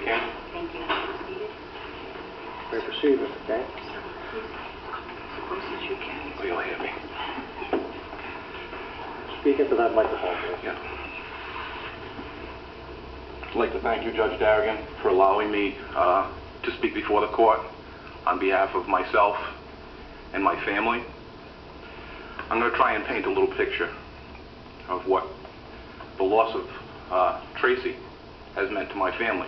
King. Thank you. May I proceed, Mr. King? As close as you can. Oh, you'll hear me. Speak into that microphone, please. Yeah. I'd like to thank you, Judge Darrigan, for allowing me to speak before the court on behalf of myself and my family. I'm going to try and paint a little picture of what the loss of Tracy has meant to my family.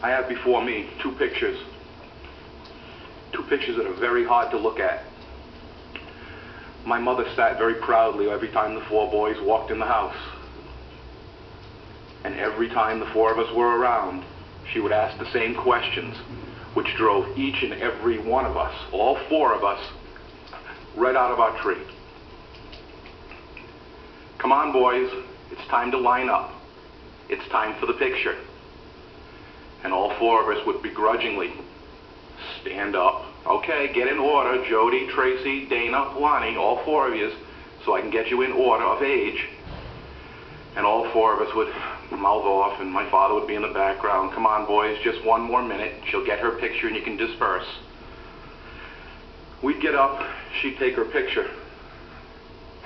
I have before me two pictures that are very hard to look at. My mother sat very proudly every time the four boys walked in the house. And every time the four of us were around, she would ask the same questions, which drove each and every one of us, all four of us, right out of our tree. Come on, boys, it's time to line up. It's time for the picture. And all four of us would begrudgingly stand up. Okay, get in order, Jody, Tracy, Dana, Lonnie, all four of you, so I can get you in order of age. And all four of us would mouth off, and my father would be in the background. Come on, boys, just one more minute. She'll get her picture and you can disperse. We'd get up, she'd take her picture,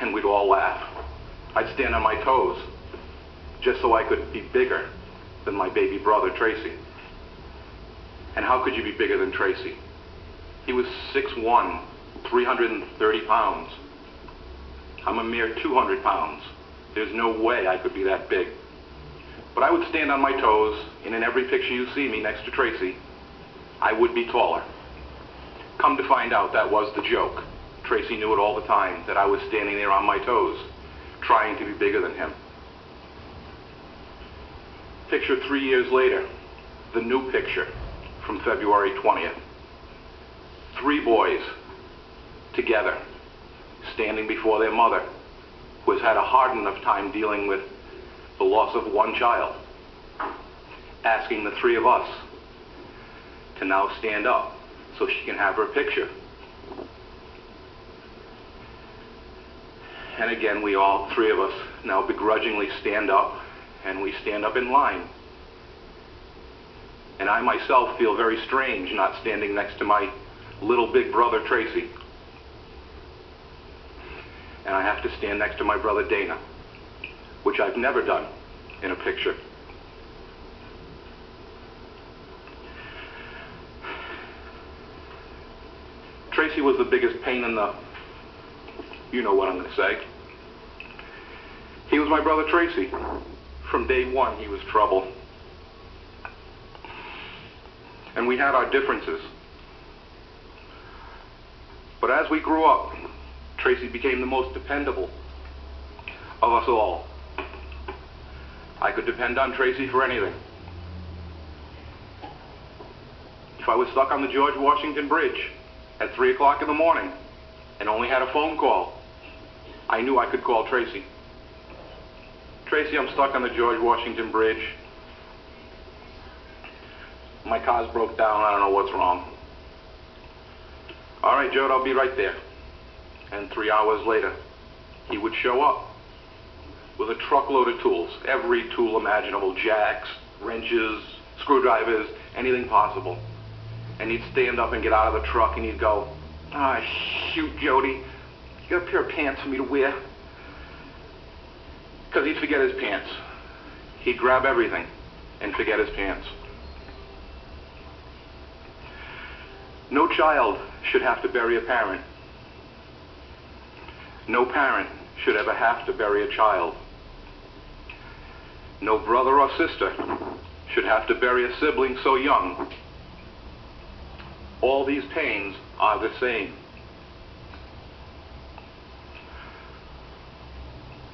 and we'd all laugh. I'd stand on my toes, just so I could be bigger than my baby brother, Tracy. And how could you be bigger than Tracy? He was 6'1", 330 pounds. I'm a mere 200 pounds. There's no way I could be that big. But I would stand on my toes, and in every picture you see me next to Tracy, I would be taller. Come to find out, that was the joke. Tracy knew it all the time, that I was standing there on my toes, trying to be bigger than him. Picture 3 years later, the new picture from February 20th. 3 boys together, standing before their mother, who has had a hard enough time dealing with the loss of one child, asking the 3 of us to now stand up so she can have her picture. And again, we all 3 of us now begrudgingly stand up, and we stand up in line. And I myself feel very strange not standing next to my little big brother Tracy. And I have to stand next to my brother Dana, which I've never done in a picture. Tracy was the biggest pain in the, you know what I'm going to say. He was my brother Tracy. From day one, he was trouble. And we had our differences. But as we grew up, Tracy became the most dependable of us all. I could depend on Tracy for anything. If I was stuck on the George Washington Bridge at 3 o'clock in the morning and only had a phone call, I knew I could call Tracy. Tracy, I'm stuck on the George Washington Bridge. My car's broke down, I don't know what's wrong. All right, Jode, I'll be right there. And 3 hours later, he would show up with a truckload of tools, every tool imaginable, jacks, wrenches, screwdrivers, anything possible. And he'd stand up and get out of the truck and he'd go, "Ah, shoot, Jody, you got a pair of pants for me to wear?" Because he'd forget his pants. He'd grab everything and forget his pants. No child should have to bury a parent. No parent should ever have to bury a child. No brother or sister should have to bury a sibling so young. All these pains are the same.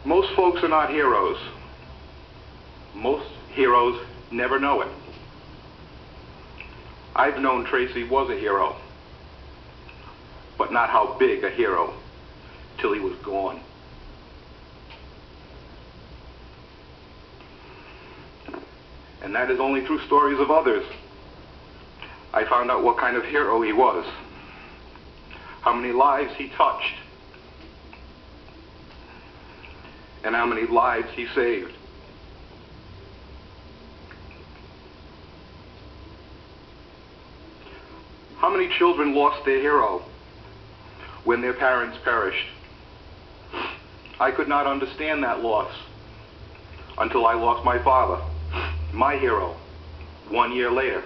Most folks are not heroes. Most heroes never know it. I've known Tracy was a hero, but not how big a hero, till he was gone. And that is only through stories of others I found out what kind of hero he was, how many lives he touched, and how many lives he saved. How many children lost their hero when their parents perished? I could not understand that loss until I lost my father, my hero, 1 year later.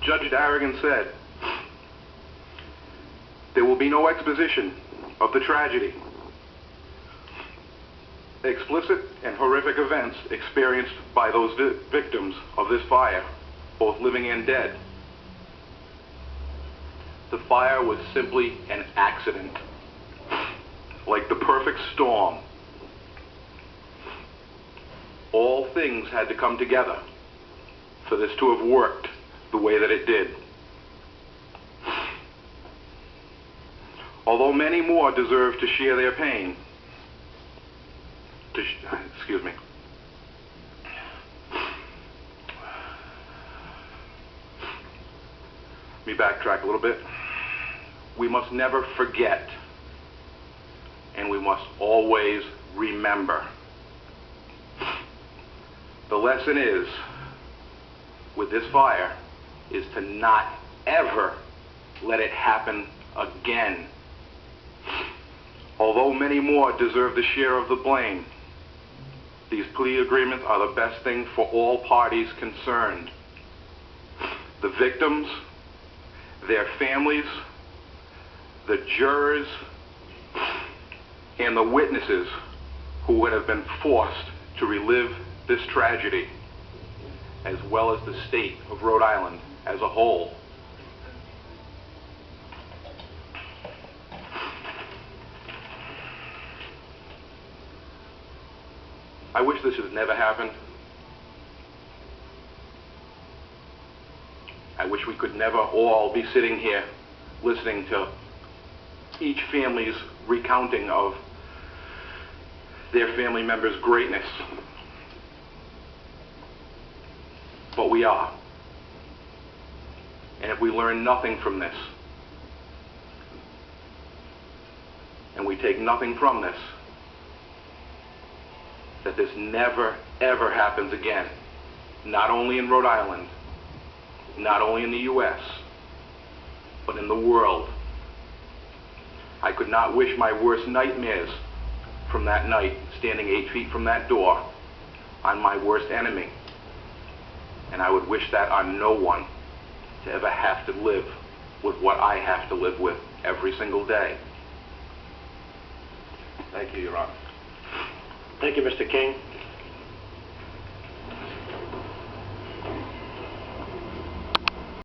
Judge Darrigan said, "There will be no exposition of the tragedy. Explicit and horrific events experienced by those victims of this fire, both living and dead. The fire was simply an accident, like the perfect storm. All things had to come together for this to have worked the way that it did. Although many more deserve to share their pain, excuse me. Let me backtrack a little bit. We must never forget, and we must always remember. The lesson is, with this fire, is to not ever let it happen again. Although many more deserve the share of the blame, these plea agreements are the best thing for all parties concerned. The victims, their families, the jurors, and the witnesses who would have been forced to relive this tragedy, as well as the state of Rhode Island as a whole. I wish this had never happened. I wish we could never all be sitting here listening to each family's recounting of their family member's greatness. But we are. And if we learn nothing from this, and we take nothing from this, that this never, ever happens again, not only in Rhode Island, not only in the U.S., but in the world. I could not wish my worst nightmares from that night, standing 8 feet from that door, on my worst enemy. And I would wish that on no one to ever have to live with what I have to live with every single day. Thank you, Your Honor. Thank you, Mr. King.